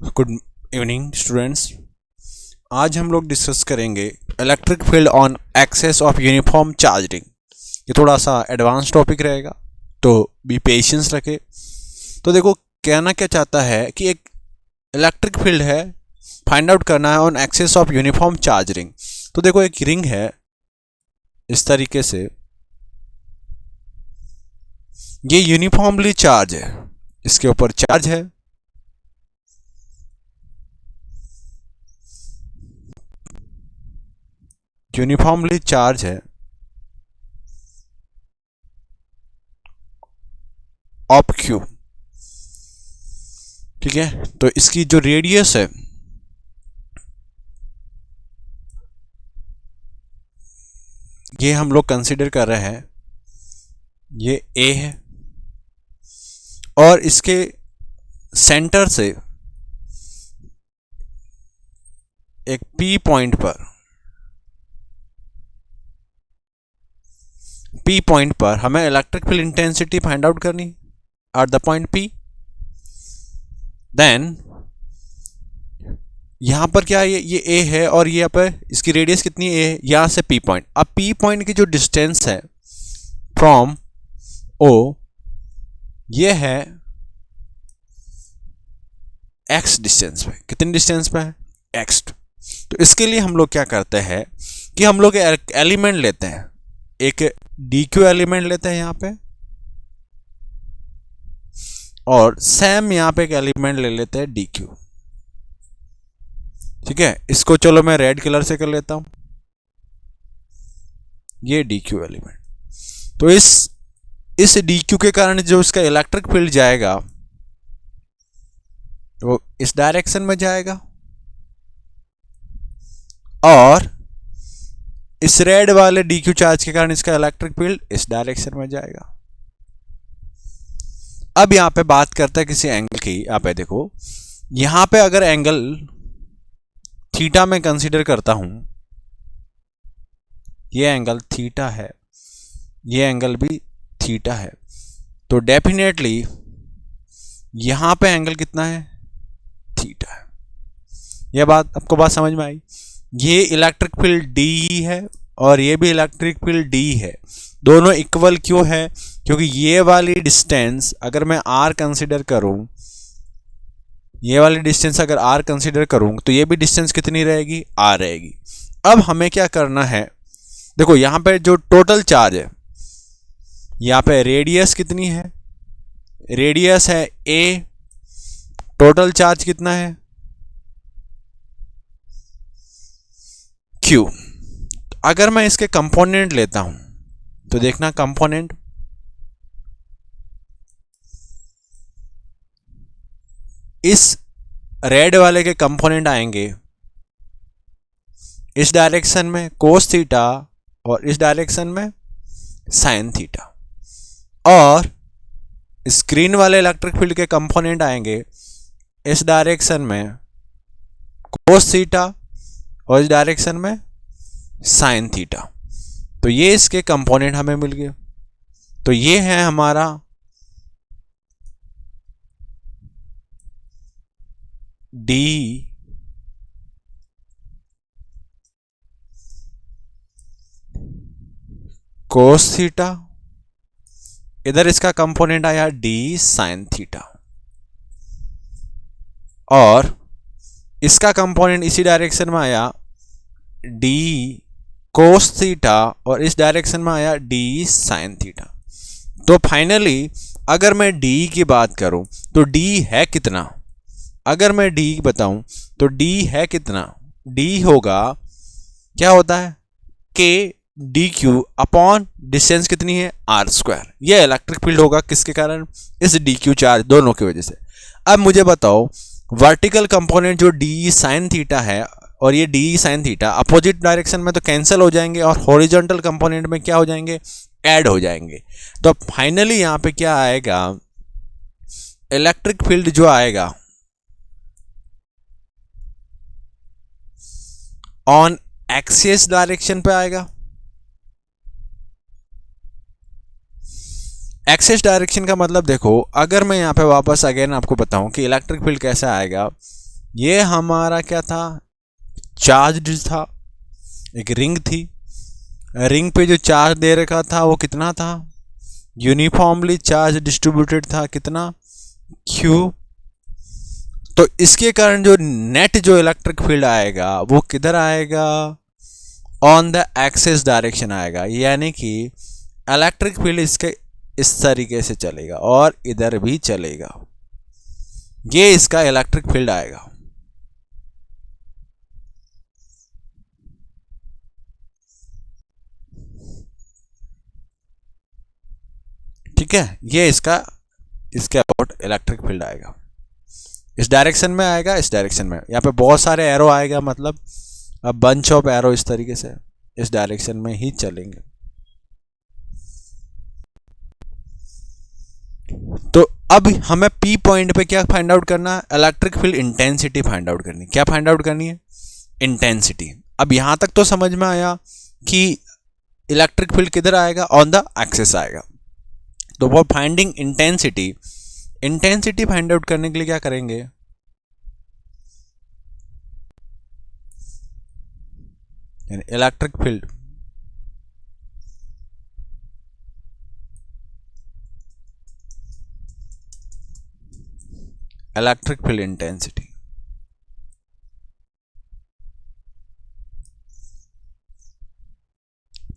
Good evening students. आज हम लोग डिस्कस करेंगे electric field on axis of uniform charging. ये थोड़ा सा एडवांस टॉपिक रहेगा, तो बी पेशेंस रखे। तो देखो, कहना क्या चाहता है कि एक इलेक्ट्रिक फील्ड है, फाइंड आउट करना है on axis of uniform charge ring. तो देखो, एक रिंग है इस तरीके से, ये यूनिफॉर्मली चार्ज है, इसके ऊपर चार्ज है, यूनिफॉर्मली चार्ज है ऑफ क्यू। ठीक है, तो इसकी जो रेडियस है ये हम लोग कंसीडर कर रहे हैं, ये ए है और इसके सेंटर से एक पी पॉइंट पर हमें electric field intensity find out करनी at the point P. Then यहां पर क्या है, ये ए है और ये यहाँ पर इसकी रेडियस कितनी है, यहां से पी पॉइंट। अब पी पॉइंट की जो डिस्टेंस है फ्रॉम ओ, ये है एक्स डिस्टेंस पे। कितनी डिस्टेंस पे है, एक्स। तो इसके लिए हम लोग क्या करते हैं कि हम लोग एलिमेंट लेते हैं, एक डी क्यू एलिमेंट लेते हैं यहां पे, और सेम यहां पे एक एलिमेंट ले लेते हैं डी क्यू। ठीक है, इसको चलो मैं रेड कलर से कर लेता हूं, ये डी क्यू एलिमेंट। तो इस डी क्यू के कारण जो इसका इलेक्ट्रिक फील्ड जाएगा वो इस डायरेक्शन में जाएगा, और इस रेड वाले डी क्यू चार्ज के कारण इसका इलेक्ट्रिक फील्ड इस डायरेक्शन में जाएगा। अब यहां पे बात करते हैं किसी एंगल की। यहाँ पे देखो, यहां पे अगर एंगल थीटा में कंसीडर करता हूं, ये एंगल थीटा है, ये एंगल भी थीटा है, तो डेफिनेटली यहां पे एंगल कितना है, थीटा है। यह बात आपको बात समझ में आई। ये इलेक्ट्रिक फील्ड डी है और ये भी इलेक्ट्रिक फील्ड डी है, दोनों इक्वल क्यों है, क्योंकि ये वाली डिस्टेंस अगर मैं आर कंसीडर करूं, ये वाली डिस्टेंस अगर आर कंसीडर करूं तो ये भी डिस्टेंस कितनी रहेगी, आर रहेगी। अब हमें क्या करना है, देखो यहां पे जो टोटल चार्ज है, यहां पे रेडियस कितनी है, रेडियस है ए, टोटल चार्ज कितना है, क्यू। अगर मैं इसके कंपोनेंट लेता हूं तो देखना, कंपोनेंट इस रेड वाले के कंपोनेंट आएंगे इस डायरेक्शन में कोस थीटा और इस डायरेक्शन में साइन थीटा, और स्क्रीन वाले इलेक्ट्रिक फील्ड के कंपोनेंट आएंगे इस डायरेक्शन में कोस थीटा और इस डायरेक्शन में साइन थीटा। तो ये इसके कंपोनेंट हमें मिल गए। तो ये है हमारा डी कोस थीटा, इधर इसका कंपोनेंट आया डी साइन थीटा, और इसका कंपोनेंट इसी डायरेक्शन में आया डी कोस थीटा और इस डायरेक्शन में आया डी साइन थीटा। तो फाइनली अगर मैं डी की बात करूं तो डी है कितना, अगर मैं डी बताऊं तो डी है कितना, डी होगा, क्या होता है, के डी क्यू अपॉन डिस्टेंस कितनी है, आर स्क्वायर। यह इलेक्ट्रिक फील्ड होगा किसके कारण, इस डी क्यू चार्ज दोनों की वजह से। अब मुझे बताओ, वर्टिकल कंपोनेंट जो डी साइन थीटा है और ये D sine theta opposite direction में तो कैंसिल हो जाएंगे, और हॉरिजॉन्टल कंपोनेंट में क्या हो जाएंगे, ऐड हो जाएंगे। तो फाइनली यहां पे क्या आएगा, इलेक्ट्रिक फील्ड जो आएगा ऑन एक्सिस डायरेक्शन पे आएगा। एक्सिस डायरेक्शन का मतलब देखो, अगर मैं यहां पे वापस अगेन आपको बताऊं कि इलेक्ट्रिक फील्ड कैसे आएगा, ये हमारा क्या था, चार्ज था, एक रिंग थी, रिंग पे जो चार्ज दे रखा था वो कितना था, यूनिफॉर्मली चार्ज डिस्ट्रीब्यूटेड था, कितना, Q। तो इसके कारण जो नेट जो इलेक्ट्रिक फील्ड आएगा वो किधर आएगा, ऑन द एक्सिस डायरेक्शन आएगा, यानी कि इलेक्ट्रिक फील्ड इसके इस तरीके से चलेगा और इधर भी चलेगा, ये इसका इलेक्ट्रिक फील्ड आएगा। ठीक है, ये इसका इसके अबाउट इलेक्ट्रिक फील्ड आएगा, इस डायरेक्शन में आएगा, इस डायरेक्शन में, यहाँ पे बहुत सारे एरो आएगा, मतलब बंच ऑफ एरो इस तरीके से इस डायरेक्शन में ही चलेंगे। तो अब हमें P पॉइंट पे क्या फाइंड आउट करना है, electric field intensity find out करनी। क्या फाइंड आउट करनी है, इंटेंसिटी। अब यहां तक तो समझ में आया कि इलेक्ट्रिक फील्ड किधर आएगा, ऑन द एक्सिस आएगा। तो वो finding intensity, intensity find out करने के लिए क्या करेंगे, electric field electric field intensity,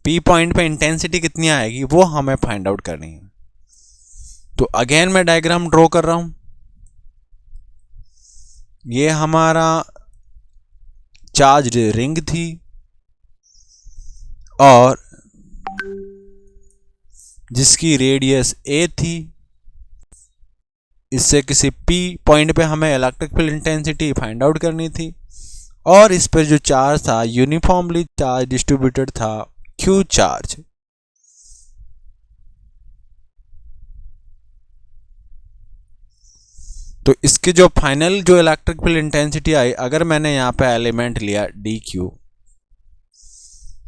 P point पे इंटेंसिटी कितनी आएगी वो हमें फाइंड आउट करनी है। तो अगेन मैं डायग्राम ड्रॉ कर रहा हूं, ये हमारा चार्ज रिंग थी और जिसकी रेडियस a थी, इससे किसी P पॉइंट पे हमें electric field intensity find out करनी थी, और इस पर जो चार्ज था यूनिफॉर्मली चार्ज डिस्ट्रीब्यूटेड था, Q चार्ज। तो इसकी जो फाइनल जो इलेक्ट्रिक फील्ड इंटेंसिटी आई, अगर मैंने यहां पे एलिमेंट लिया dq,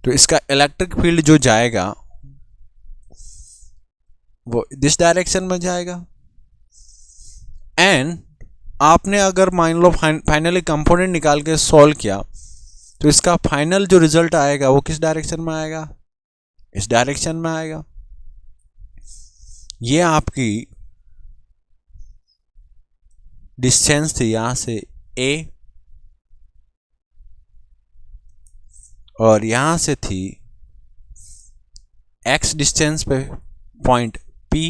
तो इसका इलेक्ट्रिक फील्ड जो जाएगा वो दिस डायरेक्शन में जाएगा। एंड आपने अगर मान लो फाइनली कंपोनेंट निकाल के सॉल्व किया, तो इसका फाइनल जो रिजल्ट आएगा वो किस डायरेक्शन में आएगा, इस डायरेक्शन में आएगा। ये आपकी डिस्टेंस थी यहां से a, और यहां से थी x डिस्टेंस पे पॉइंट P,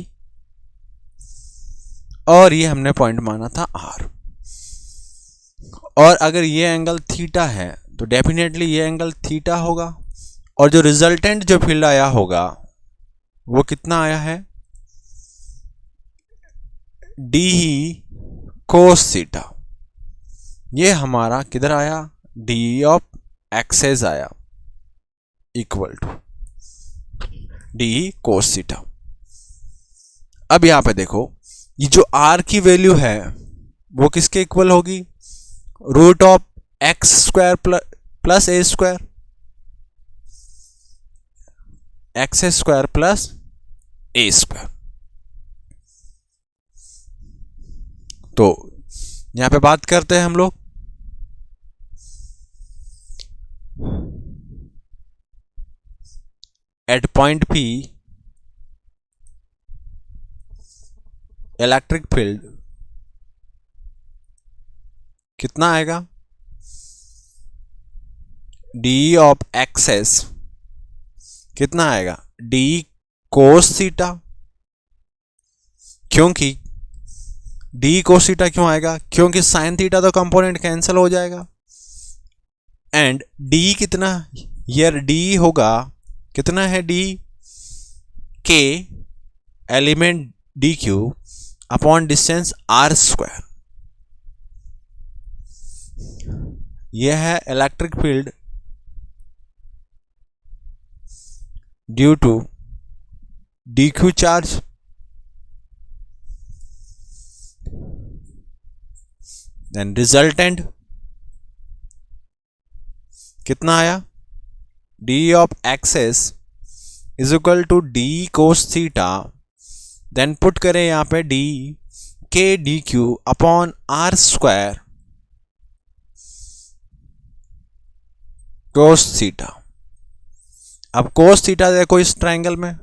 और ये हमने पॉइंट माना था R। और अगर ये एंगल थीटा है तो डेफिनेटली ये एंगल थीटा होगा, और जो रिजल्टेंट जो फील्ड आया होगा वो कितना आया है, d कोस थीटा। ये हमारा किधर आया, d ऑफ एक्सेस आया, equal to d cos theta. अब यहां पे देखो, ये जो r की वैल्यू है वो किसके इक्वल होगी, root of x square plus a square, x square plus a square. तो यहां पे बात करते हैं हम लोग, at point P electric field कितना आएगा, d ऑफ एक्सेस कितना आएगा, d कोस थीटा। क्योंकि d कोस थीटा क्यों आएगा, क्योंकि साइन थीटा तो कंपोनेंट कैंसिल हो जाएगा, एंड d कितना, यार d होगा कितना है, d k element dq upon distance r square. यह है electric field due to dq charge, then resultant कितना आया, d of axis is equal to d cos theta, then put करें यहां पे d k dq upon r square cos theta. अब cos theta देखो इस ट्रायंगल में,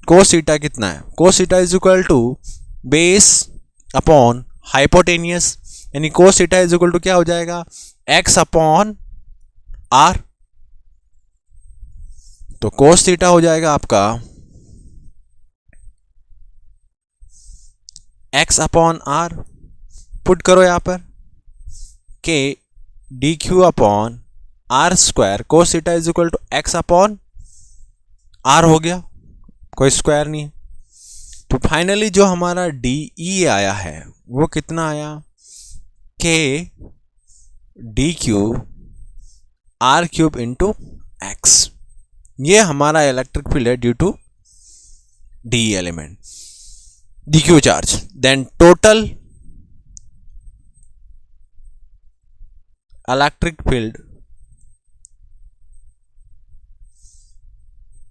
कोस थीटा कितना है, cos theta is equal to base upon hypotenuse, यानी cos theta is equal to क्या हो जाएगा, एक्स अपॉन आर। तो कोस थीटा हो जाएगा आपका एक्स अपॉन आर, पुट करो यहां पर k d q upon r square, cos theta is equal to x upon r हो गया, कोई स्क्वायर नहीं है। तो फाइनली जो हमारा डी ई आया है वो कितना आया, k d q r cube into x. ये हमारा इलेक्ट्रिक फील्ड है due to d element, d q charge. Then total electric field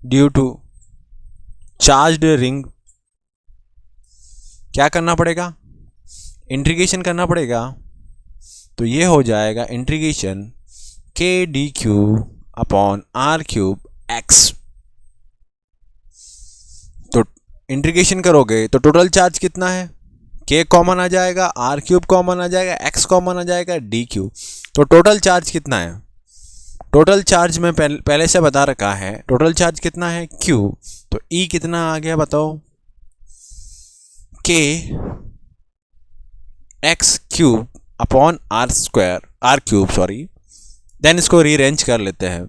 due to charged ring, क्या करना पड़ेगा, इंटीग्रेशन करना पड़ेगा। तो ये हो जाएगा इंटीग्रेशन के d q upon r cube x. तो इंटीग्रेशन करोगे तो टोटल चार्ज कितना है, के कॉमन आ जाएगा, आर क्यूब कॉमन आ जाएगा, एक्स कॉमन आ जाएगा, डी क्यू। तो टोटल चार्ज कितना है, टोटल चार्ज में पहले से बता रखा है, टोटल चार्ज कितना है क्यू। तो ई कितना आ गया बताओ, k x cube upon r square, r cube sorry. Then इसको रीअरेंज कर लेते हैं,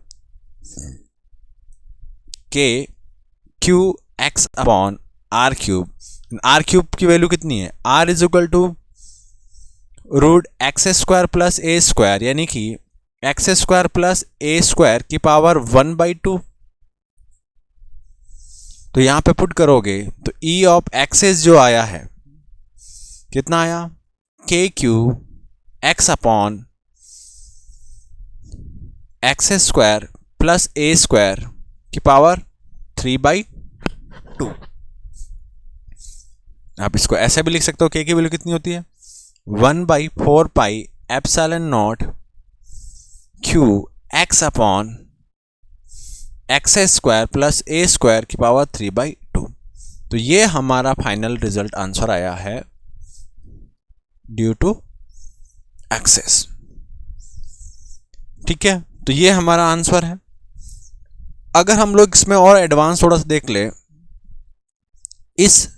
k q x upon r cube, r cube की वैल्यू कितनी है, r is equal to root x square plus a square, यानी कि x square plus a square की पावर 1/2। तो यहां पे पुट करोगे तो ई ऑफ एक्सेस जो आया है कितना आया, k q x upon x square plus a square की पावर 3/2। आप इसको ऐसे भी लिख सकते हो, के की वैल्यू कितनी होती है 1/4 pi epsilon not Q x upon x square plus a square की पावर 3/2। तो ये हमारा फाइनल रिजल्ट आंसर आया है ड्यू टू एक्सेस। ठीक है, तो ये हमारा आंसर है। अगर हम लोग इसमें और एडवांस थोड़ा सा देख ले, इस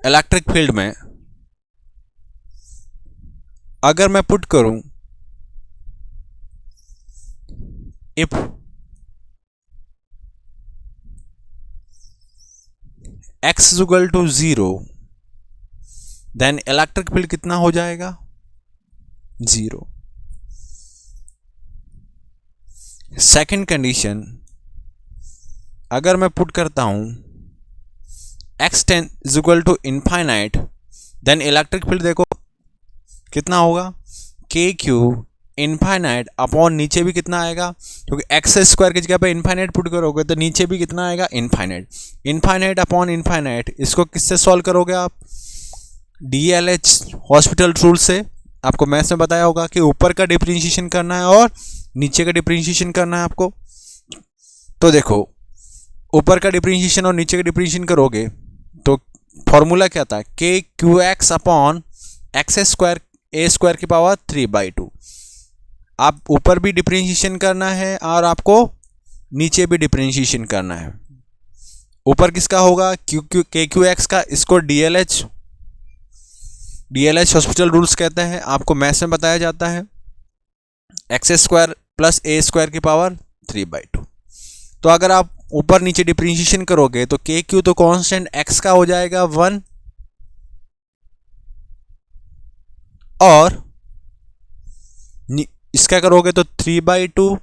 इलेक्ट्रिक फील्ड में अगर मैं पुट करूं if x is equal to 0, then electric field कितना हो जाएगा 0। सेकेंड कंडीशन अगर मैं पुट करता हूं x is equal to infinite, then electric field देखो कितना होगा, के क्यू इनफाइनाइट अपॉन नीचे भी कितना आएगा, क्योंकि एक्स स्क्वायर की जगह पे इनफाइनाइट पुट करोगे तो नीचे भी कितना आएगा इनफाइनाइट, इनफाइनाइट अपॉन इनफाइनाइट। इसको किससे सॉल्व करोगे आप, DLH हॉस्पिटल रूल से। आपको मैथ्स में बताया होगा कि ऊपर का डिफरेंशिएशन करना है और नीचे का डिफरेंशिएशन करना है आपको। तो देखो ऊपर का डिफरेंशिएशन और नीचे का डिफरेंशिएशन करोगे तो फॉर्मूला क्या था, k q x upon x square a square की पावर 3/2। आप ऊपर भी डिफरेंशिएशन करना है और आपको नीचे भी डिफरेंशिएशन करना है। ऊपर किसका होगा, के क्यू एक्स का, इसको DLH हॉस्पिटल रूल्स कहते हैं, आपको मैथ्स में बताया जाता है, x square plus a square की पावर 3/2। तो अगर आप ऊपर नीचे डिफरेंशिएशन करोगे तो के क्यू तो कांस्टेंट एक्स का हो जाएगा 1, और इसका करोगे तो 3/2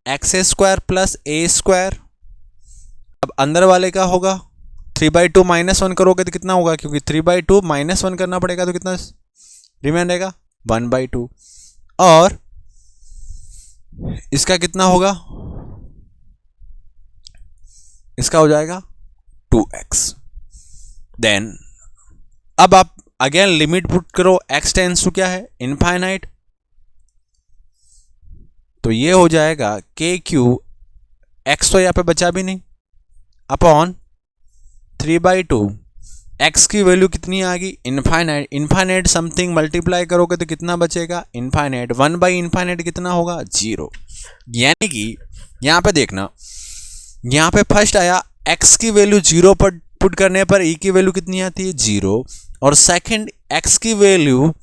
x square plus a square. अब अंदर वाले का होगा 3/2 -1 करोगे तो कितना होगा, क्योंकि 3/2 -1 करना पड़ेगा तो कितना रिमेन रहेगा 1/2, और इसका कितना होगा, इसका हो जाएगा 2x। देन अब आप अगेन लिमिट पुट करो, x टेंस टू क्या है इनफाइनाइट, तो ये हो जाएगा के क्यू, एक्स तो यहाँ पे बचा भी नहीं, अपॉन 3/2। एक्स की वैल्यू कितनी आ गई? इनफाइनाइट। इनफाइनाइट समथिंग मल्टीप्लाई करोगे तो कितना बचेगा? इनफाइनाइट। 1/इनफाइनाइट कितना होगा? 0। यानी कि यहाँ पे देखना, यहाँ पे फर्स्ट आया एक्स की वैल्यू 0 पर पुट करने पर ई की वैल्यू कितनी आती है? 0। और सेकंड एक्स की वैल्यू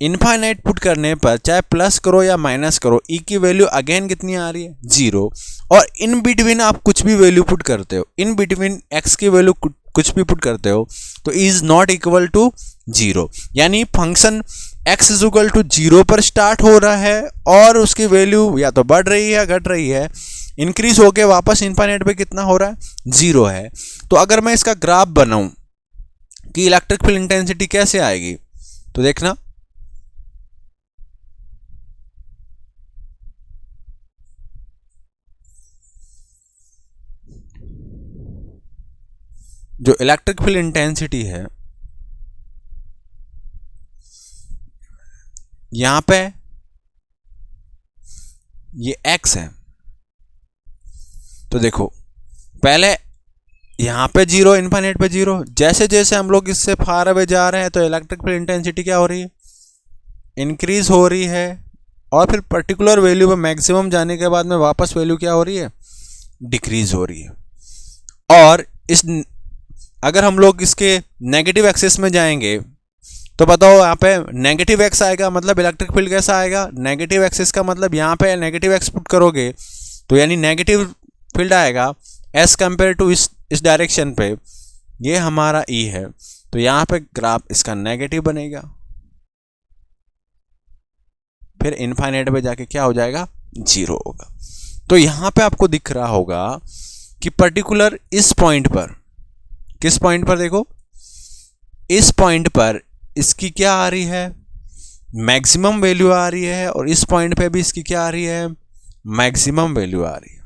इनफाइनाइट पुट करने पर चाहे प्लस करो या माइनस करो, ई की वैल्यू अगेन कितनी आ रही है? 0। और इन बिटवीन आप कुछ भी वैल्यू पुट करते हो, इन बिटवीन एक्स की वैल्यू कुछ भी पुट करते हो तो इज नॉट इक्वल टू 0। यानी function x is equal to 0 पर स्टार्ट हो रहा है और उसकी वैल्यू या तो बढ़ रही है, घट रही है, इंक्रीज होके वापस इनफाइनाइट पे कितना हो रहा है? 0 है। तो अगर मैं इसका ग्राफ बनाऊं कि इलेक्ट्रिक फील्ड इंटेंसिटी कैसे आएगी, तो देखना, जो इलेक्ट्रिक फील्ड इंटेंसिटी है यहां पे ये x है, तो देखो पहले यहां पे 0, इनफाइनाइट पे 0। जैसे जैसे हम लोग इससे फार अवे जा रहे हैं तो इलेक्ट्रिक फील्ड इंटेंसिटी क्या हो रही है? इंक्रीज हो रही है। और फिर पर्टिकुलर वैल्यू पे मैक्सिमम जाने के बाद में वापस वैल्यू क्या हो रही है? डिक्रीज हो रही है। और इस अगर हम लोग इसके नेगेटिव एक्सिस में जाएंगे तो बताओ यहाँ पे नेगेटिव एक्स आएगा, मतलब इलेक्ट्रिक फील्ड कैसा आएगा? नेगेटिव एक्सिस का मतलब यहाँ पे नेगेटिव एक्स पुट करोगे तो यानी नेगेटिव फील्ड आएगा एज कंपेयर टू इस डायरेक्शन पे। ये हमारा ई है, तो यहाँ पे ग्राफ इसका नेगेटिव बनेगा, फिर इनफाइनाइट पे जाके क्या हो जाएगा? 0 होगा। तो यहाँ पे आपको दिख रहा होगा कि पर्टिकुलर इस पॉइंट पर, किस पॉइंट पर? देखो इस पॉइंट पर इसकी क्या आ रही है? मैक्सिमम वैल्यू आ रही है, और इस पॉइंट पे भी इसकी क्या आ रही है? मैक्सिमम वैल्यू आ रही है।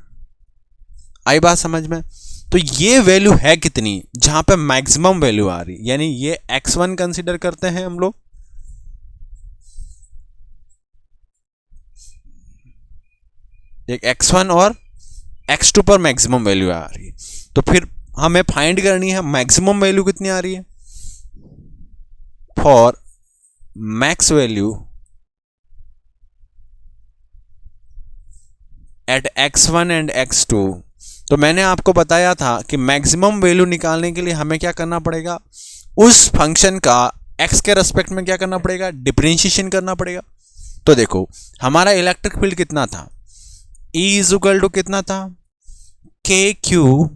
आई बात समझ में? तो ये वैल्यू है कितनी जहां पे मैक्सिमम वैल्यू आ रही, यानी ये x1 कंसीडर करते हैं हम लोग, एक x1 और x2 पर मैक्सिमम वैल्यू आ रही है। तो फिर हमें फाइंड करनी है मैक्सिमम वैल्यू कितनी आ रही है। For max value at x1 and x2, तो मैंने आपको बताया था कि मैक्सिमम वैल्यू निकालने के लिए हमें क्या करना पड़ेगा? उस फंक्शन का x के रेस्पेक्ट में क्या करना पड़ेगा? डिफरेंशिएशन करना पड़ेगा। तो देखो हमारा इलेक्ट्रिक फील्ड कितना था? E इज इक्वल टू कितना था? K q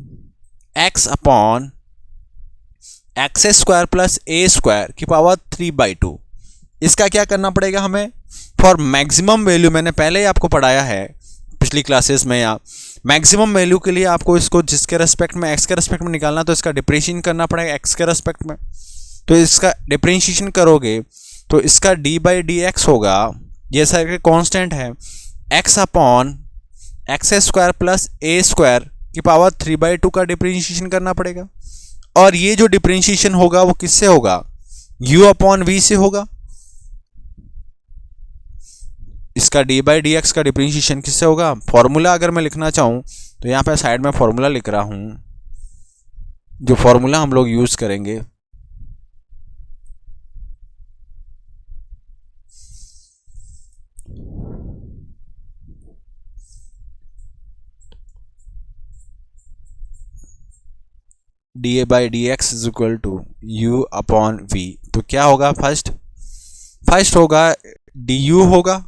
x upon x square plus a square की पावर 3/2। इसका क्या करना पड़ेगा हमें? फॉर मैक्सिमम वैल्यू, मैंने पहले ही आपको पढ़ाया है पिछली क्लासेस में, या मैक्सिमम वैल्यू के लिए आपको इसको जिसके रेस्पेक्ट में, एक्स के रेस्पेक्ट में निकालना, तो इसका डिफरेंशिएशन करना पड़ेगा एक्स के रेस्पेक्ट में। तो इसका डिफरेंशिएशन करोगे तो इसका d/dx होगा, ये सारे कांस्टेंट है, x upon x square plus a square की पावर 3/2 का डिफरेंशिएशन करना पड़ेगा। और ये जो डिफरेंशिएशन होगा वो किससे होगा? u अपॉन v से होगा। इसका d/dx का डिफरेंशिएशन किससे होगा? फॉर्मूला अगर मैं लिखना चाहूं तो यहां पे साइड में फॉर्मूला लिख रहा हूं, जो फॉर्मूला हम लोग यूज करेंगे d/dx is equal to u upon v। तो क्या होगा? फर्स्ट होगा du होगा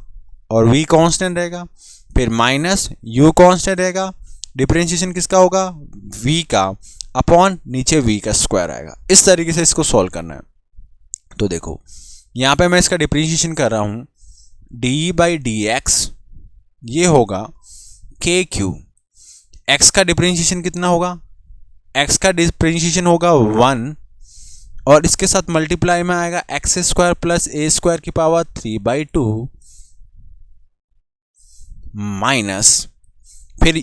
और v कांस्टेंट रहेगा, फिर माइनस u कांस्टेंट रहेगा, डिफरेंशिएशन किसका होगा? v का, अपॉन नीचे v का स्क्वायर आएगा। इस तरीके से इसको सॉल्व करना है। तो देखो यहाँ पे मैं इसका डिफरेंशिएशन कर रहा हूँ, d/dx ये होगा के क्यू, x का डिफरेंशिएशन कितना होगा? x का डिफरेंशिएशन होगा 1, और इसके साथ मल्टीप्लाई में आएगा x square plus a square की पावर 3/2 माइनस, फिर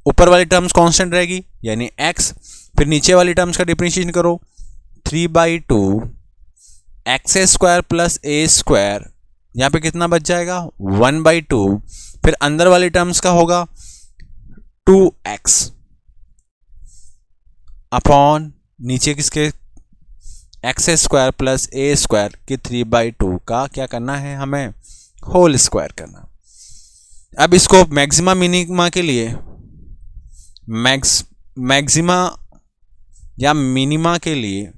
ऊपर वाली टर्म्स कांस्टेंट रहेगी यानी x, फिर नीचे वाली टर्म्स का डिफरेंशिएशन करो 3/2 x square plus a square यहाँ पे कितना बच जाएगा 1/2, फिर अंदर वाली टर्म्स का होगा 2x अपॉन नीचे किसके x² प्लस a² की 3/2 का क्या करना है हमें होल स्क्वायर करना। अब इसको मैक्सिमा मिनिमा के लिए मैक्सिमा या मिनिमा के लिए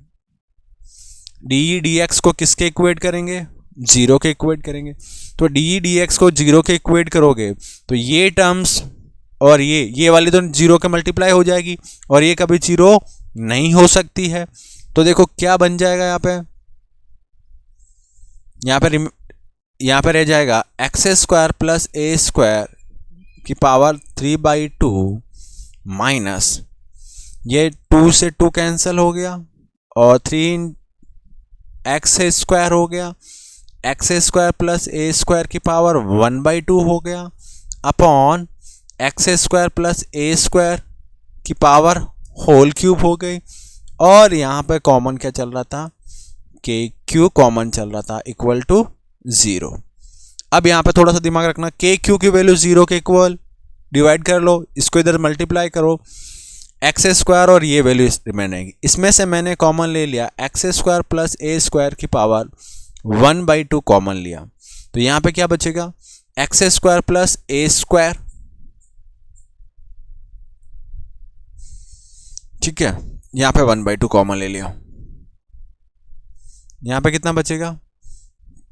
डी dx को किसके इक्वेट करेंगे 0 के इक्वेट करेंगे। तो डी dx को 0 के इक्वेट करोगे तो ये टर्म्स और ये वाली तो 0 के मल्टीप्लाई हो जाएगी और ये कभी 0 नहीं हो सकती है। तो देखो क्या बन जाएगा यहाँ पे रह जाएगा x² प्लस a² की पावर 3/2 माइनस ये 2 से 2 कैंसिल हो गया और 3x² हो गया, x² प्लस a² की पावर 1/2 हो गया अपॉन x² प्लस a² की पावर होल क्यूब हो गई। और यहाँ पे कॉमन क्या चल रहा था KQ कॉमन चल रहा था इक्वल टू 0। अब यहाँ पे थोड़ा सा दिमाग रखना, KQ की वैल्यू 0 के इक्वल, डिवाइड कर लो, इसको इधर मल्टीप्लाई करो, x² और ये वैल्यू रिमेन रहेगी। इसमें से मैंने कॉमन ले लिया x² प्लस a² की पावर 1/2 कॉमन लिया। तो यहाँ पे क्या बचेगा x² प्लस a², ठीक है, यहाँ पे 1/2 कॉमन ले लिया। यहाँ पे कितना बचेगा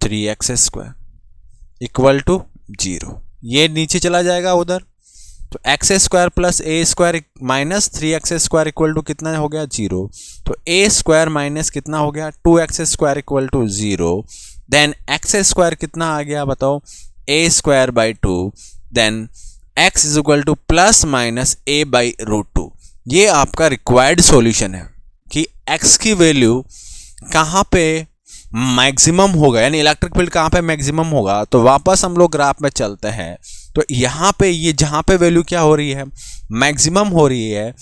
3x² इक्वल टू 0। ये नीचे चला जाएगा उधर, तो x² plus a² minus 3x² equal to कितना हो गया 0। तो a² माइनस कितना हो गया 2x² equal to 0। Then x² कितना आ गया बताओ a²/2। Then x is equal to plus minus a/√2। ये आपका रिक्वायर्ड सॉल्यूशन है कि x की वैल्यू कहाँ पे मैक्सिमम होगा, यानी इलेक्ट्रिक फील्ड कहाँ पे मैक्सिमम होगा। तो वापस हम लोग ग्राफ में चलते हैं, तो यहाँ पे ये जहाँ पे वैल्यू क्या हो रही है मैक्सिमम हो रही है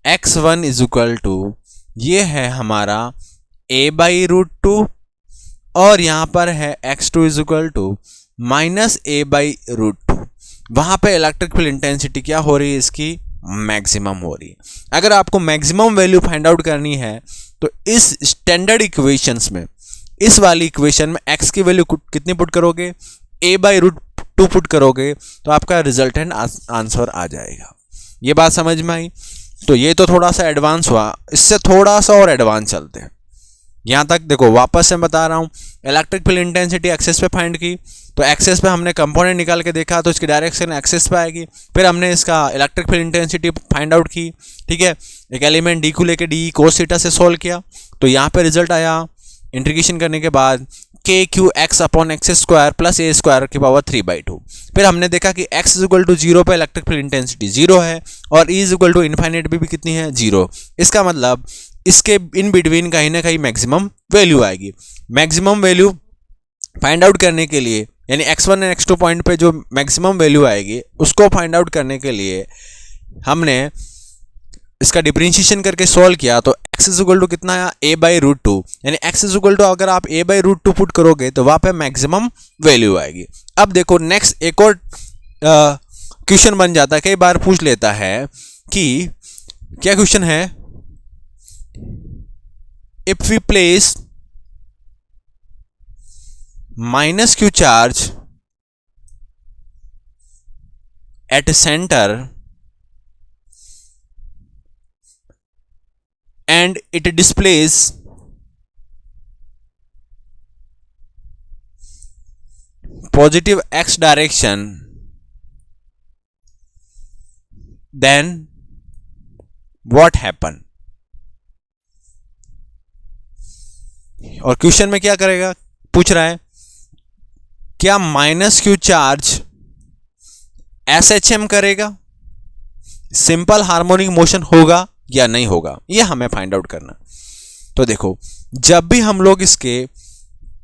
x1 इज इक्वल टू ये है हमारा a/√2 और यहाँ पर है x2 is equal to minus a/√2। वहाँ पे इलेक्ट्रिक फील्ड इंटेंसिटी क्या हो रही है इसकी मैक्सिमम हो रही है। अगर आपको मैक्सिमम वैल्यू फाइंड आउट करनी है तो इस स्टैंडर्ड इक्वेशंस में, इस वाली इक्वेशन में x की वैल्यू कितनी पुट करोगे a/√2 पुट करोगे तो आपका रिजल्टेंट आंसर आ जाएगा। ये बात समझ में आई। तो ये तो थोड़ा सा एडवांस हुआ, इससे थोड़ा सा और एडवांस चलते हैं। यहाँ तक देखो वापस से बता रहा हूँ, इलेक्ट्रिक फील्ड इंटेंसिटी एक्सेस पे फाइंड की, तो एक्सेस पे हमने कंपोनेंट निकाल के देखा तो इसकी डायरेक्शन एक्सेस पे आएगी। फिर हमने इसका electric field intensity find out की, ठीक है, एक एलिमेंट डी को लेके डी कोस थीटा से सोल्व किया, तो यहाँ पे रिजल्ट आया इंटीग्रेशन करने के बाद KQX upon x² plus a² की पावर 3/2। फिर हमने देखा कि x इज इक्वल टू 0 पे इलेक्ट्रिक फील्ड इंटेंसिटी 0 है और e is equal to infinite भी कितनी है 0। इसका मतलब इसके इन बिटवीन कहीं ना कहीं मैक्सिमम वैल्यू आएगी। मैक्सिमम वैल्यू फाइंड आउट करने के लिए, यानी x1 और x2 पॉइंट पे जो मैक्सिमम वैल्यू आएगी उसको फाइंड आउट करने के लिए हमने इसका डिफरेंशिएशन करके सॉल्व किया, तो x इज इक्वल टू कितना आया a/√2, यानी x इज इक्वल टू अगर आप a/√2 पुट करोगे तो वहाँ पे मैक्सिमम वैल्यू आएगी। अब देखो नेक्स्ट एक और क्वेश्चन बन जाता है, कई बार पूछ लेता है कि क्या क्वेश्चन है, if we place -q charge at centre and it displays positive x direction, then what happen। और क्वेश्चन में क्या करेगा, पूछ रहा है क्या -q चार्ज SHM करेगा, सिंपल हार्मोनिक मोशन होगा या नहीं होगा, ये हमें फाइंड आउट करना। तो देखो जब भी हम लोग इसके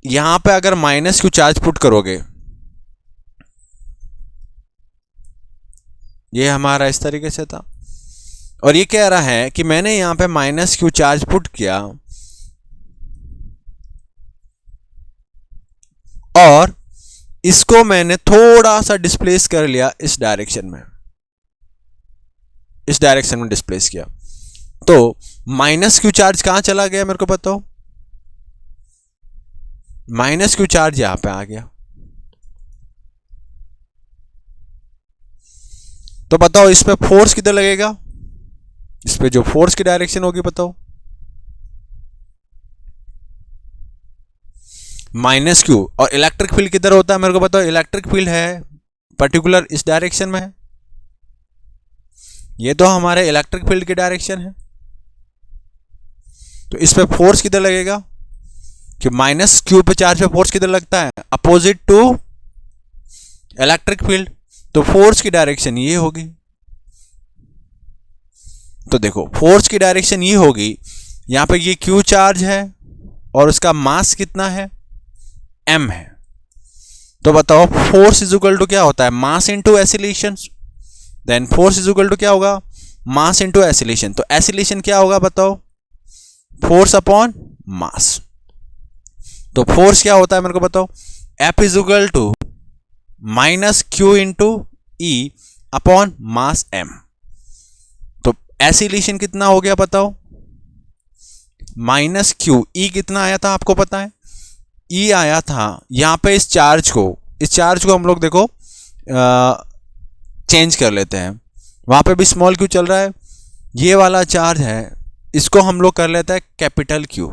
यहां पे अगर -q चार्ज पुट करोगे, ये हमारा इस तरीके से था और ये कह रहा है कि मैंने यहां पे -q चार्ज पुट किया और इसको मैंने थोड़ा सा डिस्प्लेस कर लिया इस डायरेक्शन में, इस डायरेक्शन में डिस्प्लेस किया, तो माइनस क्यू चार्ज कहां चला गया मेरे को बताओ, माइनस क्यू चार्ज यहां पे आ गया। तो बताओ इस पे फोर्स किधर लगेगा, इस पे जो फोर्स की डायरेक्शन होगी बताओ, माइनस क्यू। और इलेक्ट्रिक फील्ड किधर होता है मेरे को बताओ, इलेक्ट्रिक फील्ड है पर्टिकुलर इस डायरेक्शन में है, ये तो हमारे इलेक्ट्रिक फील्ड की डायरेक्शन है। तो इस पे फोर्स किधर लगेगा, कि माइनस क्यू पे चार्ज पे फोर्स किधर लगता है, अपोजिट टू इलेक्ट्रिक फील्ड, तो फोर्स की डायरेक्शन ये होगी। तो देखो फोर्स की डायरेक्शन ये होगी, यहां पे ये क्यू चार्ज है और उसका मास कितना है, m है। तो बताओ फोर्स इज इक्वल टू क्या होता है, mass into acceleration. Then force is equal to क्या होगा, मास इनटू एसिलेशन। तो एसिलेशन क्या होगा बताओ, फोर्स अपॉन मास। तो फोर्स क्या होता है मेरे को बताओ, F is equal to minus q into E upon mass m। तो एसिलेशन कितना हो गया बताओ, माइनस क्यू, ई कितना आया था आपको पता है, ई आया था यहां पे इस चार्ज को हम लोग देखो चेंज कर लेते हैं, वहां पे भी स्मॉल क्यू चल रहा है, ये वाला चार्ज है इसको हम लोग कर लेते हैं capital Q,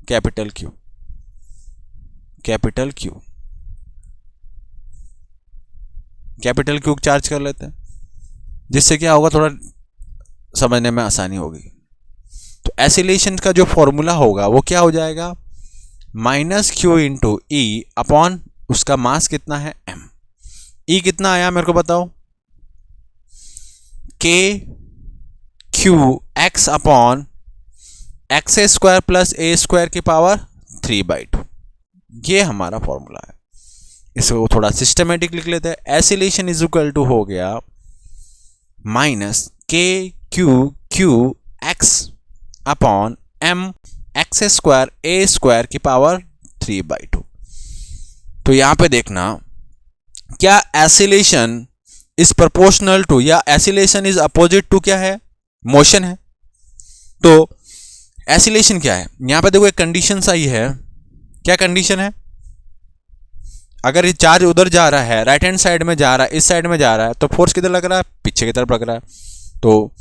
capital Q, capital Q, capital Q charge कर लेते हैं, जिससे क्या होगा थोड़ा समझने में आसानी होगी। तो एसिलेशन का जो फॉर्मूला होगा वो क्या हो जाएगा, minus q into E upon उसका मास कितना है m। ई कितना आया मेरे को बताओ, k q x upon x square plus a square की पावर 3/2, ये हमारा फॉर्मूला है। इसको थोड़ा सिस्टमेटिक लिख लेते हैं, एसिलेशन इज इक्वल टू हो गया minus k q q x upon m x square a square की पावर 3/2। तो यहां पे देखना क्या एसिलेशन इज प्रोपोर्शनल टू, या एसिलेशन इज अपोजिट टू क्या है, मोशन है। तो एसिलेशन क्या है, यहां पे देखो एक कंडीशन आई है, क्या कंडीशन है, अगर ये चार्ज उधर जा रहा है, राइट हैंड साइड में जा रहा है, इस साइड में जा रहा है, तो फोर्स किधर लग रहा है, पीछे की तरफ लग रहा है। तो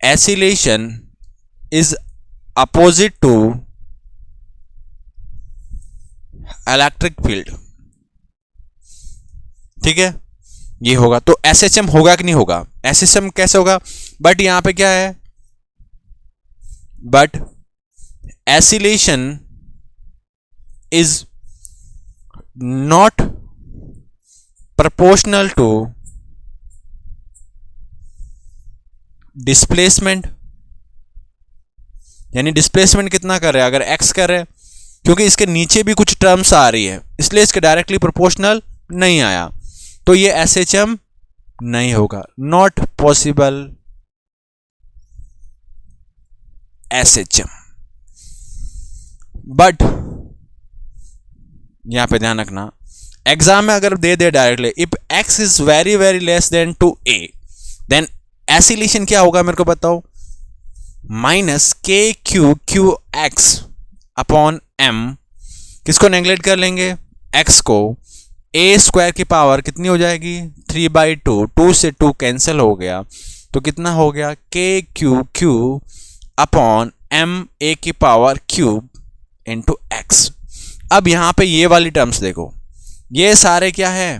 acceleration is opposite to electric field, ठीक है, ये होगा। तो एसएचएम होगा कि नहीं होगा, एसएचएम कैसे होगा, बट यहां पे क्या है, but acceleration is not proportional to displacement, यानी डिस्प्लेसमेंट कितना कर रहे हैं, अगर x कर रहे हैं, क्योंकि इसके नीचे भी कुछ टर्म्स आ रही है इसलिए इसके डायरेक्टली प्रोपोर्शनल नहीं आया, तो ये एसएचएम नहीं होगा, नॉट पॉसिबल एसएचएम। बट यहां पे ध्यान रखना, एग्जाम में अगर दे दे directly, if x is very very less than to a, then acceleration क्या होगा मेरे को बताओ, minus k q q x upon m, किसको नेग्लेक्ट कर लेंगे, x को, a स्क्वायर की पावर कितनी हो जाएगी 3/2, 2 से 2 कैंसिल हो गया, तो कितना हो गया के q q upon m a की पावर क्यूब इंटू एक्स। अब यहां पे ये वाली टर्म्स देखो, ये सारे क्या है,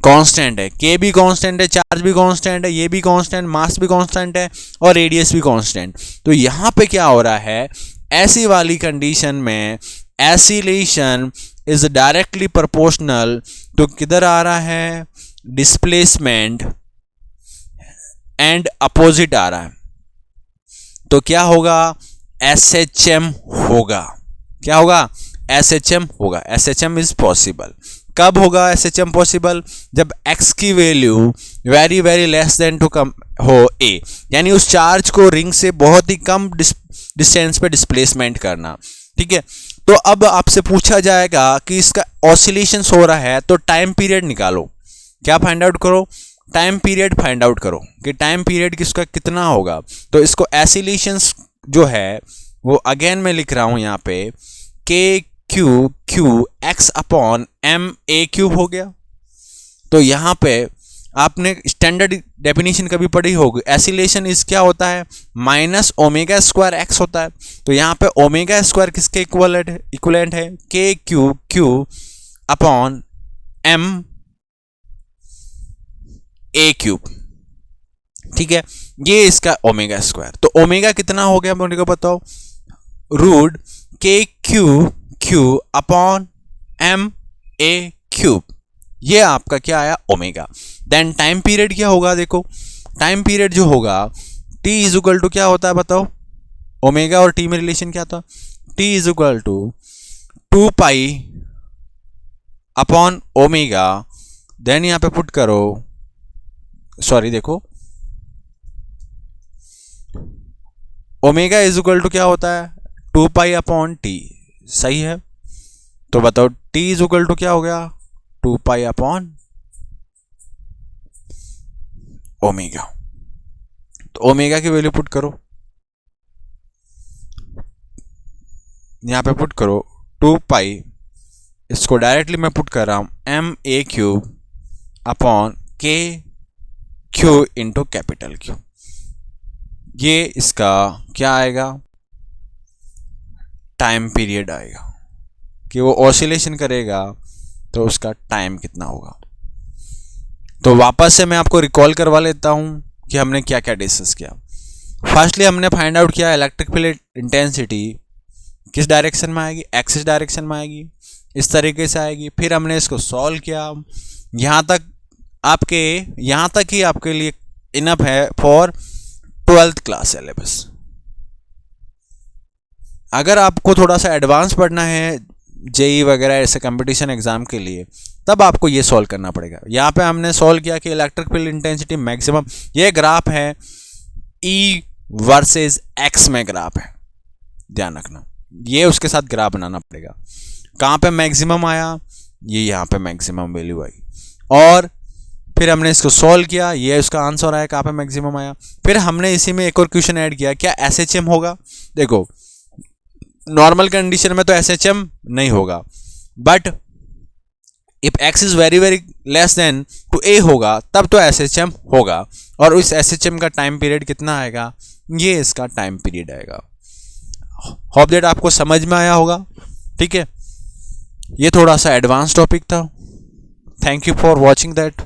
कांस्टेंट है, के भी कांस्टेंट है, चार्ज भी कांस्टेंट है, ये भी कांस्टेंट, मास भी कांस्टेंट है और रेडियस भी कांस्टेंट। तो यहां पे क्या हो रहा है, ऐसी वाली कंडीशन में एसिलेशन इज डायरेक्टली प्रोपोर्शनल तो किधर आ रहा है, डिस्प्लेसमेंट एंड अपोजिट आ रहा है, तो क्या होगा, एसएचएम होगा, क्या होगा, एसएचएम होगा, एसएचएम इज पॉसिबल। कब होगा एसएचएम पॉसिबल, जब x की value very very less than to कम हो a, यानी उस चार्ज को रिंग से बहुत ही कम डिस्टेंस पे डिस्प्लेसमेंट करना, ठीक है। तो अब आपसे पूछा जाएगा कि इसका ऑसिलेशन हो रहा है तो टाइम पीरियड निकालो। क्या फाइंड आउट करो? टाइम पीरियड फाइंड आउट करो कि टाइम पीरियड किसका कितना होगा। तो इसको ऑसिलेशंस जो है वो अगेन मैं लिख रहा हूं यहाँ पे k q q x upon m a cube हो गया। तो यहाँ पे आपने स्टैंडर्ड डेफिनेशन कभी पढ़ी होगी, एसिलेशन इस क्या होता है माइनस ओमेगा स्क्वायर एक्स होता है। तो यहाँ पे ओमेगा स्क्वायर किसके इक्वलेंट है k q q upon m a cube. ठीक है, ये इसका ओमेगा स्क्वायर। तो ओमेगा कितना हो गया मुझे को बताओ, root k q q upon m a cube. ये आपका क्या आया ओमेगा। देन टाइम पीरियड क्या होगा, देखो टाइम पीरियड जो होगा t इज इक्वल टू क्या होता है बताओ, ओमेगा और t में रिलेशन क्या था, t is equal to 2 pi upon omega. Then यहां पे पुट करो, सॉरी देखो ओमेगा इज इक्वल टू क्या होता है 2 पाई अपॉन टी, सही है। तो बताओ t इज इक्वल टू क्या हो गया 2 पाई अपॉन ओमेगा। तो ओमेगा की वैल्यू पुट करो, यहां पे पुट करो 2 पाई, इसको डायरेक्टली मैं पुट कर रहा हूं एम ए क्यूब अपॉन के क्यू इंटू कैपिटल क्यू। ये इसका क्या आएगा टाइम पीरियड आएगा कि वो ऑसिलेशन करेगा तो उसका टाइम कितना होगा। तो वापस से मैं आपको रिकॉल करवा लेता हूं कि हमने क्या क्या डिस्कस किया। फर्स्टली हमने फाइंड आउट किया इलेक्ट्रिक फील्ड इंटेंसिटी किस डायरेक्शन में आएगी, एक्सिस डायरेक्शन में आएगी, इस तरीके से आएगी। फिर हमने इसको सॉल्व किया, यहाँ तक ही आपके लिए इनफ है फॉर 12th क्लास सिलेबस। अगर आपको थोड़ा सा एडवांस पढ़ना है जेई वगैरह ऐसे कंपटीशन एग्जाम के लिए, तब आपको ये सॉल्व करना पड़ेगा। यहाँ पे हमने सॉल्व किया कि इलेक्ट्रिक फील्ड इंटेंसिटी मैक्सिमम, ये ग्राफ है ई वर्सेस एक्स में ग्राफ है, ध्यान रखना ये उसके साथ ग्राफ बनाना पड़ेगा। कहाँ पे मैक्सिमम आया, ये यहाँ पे मैक्सिमम वैल्यू आई, और फिर हमने इसको सॉल्व किया, ये उसका आंसर आया कहाँ पे मैक्सिमम आया। फिर हमने इसी में एक और क्वेश्चन ऐड किया, क्या SHM होगा। देखो नॉर्मल कंडीशन में तो SHM नहीं होगा, but if x is very very less than to a होगा तब तो SHM होगा। और उस SHM का टाइम पीरियड कितना आएगा, ये इसका टाइम पीरियड आएगा। होप दैट आपको समझ में आया होगा। ठीक है, ये थोड़ा सा एडवांस टॉपिक था। Thank you for watching that.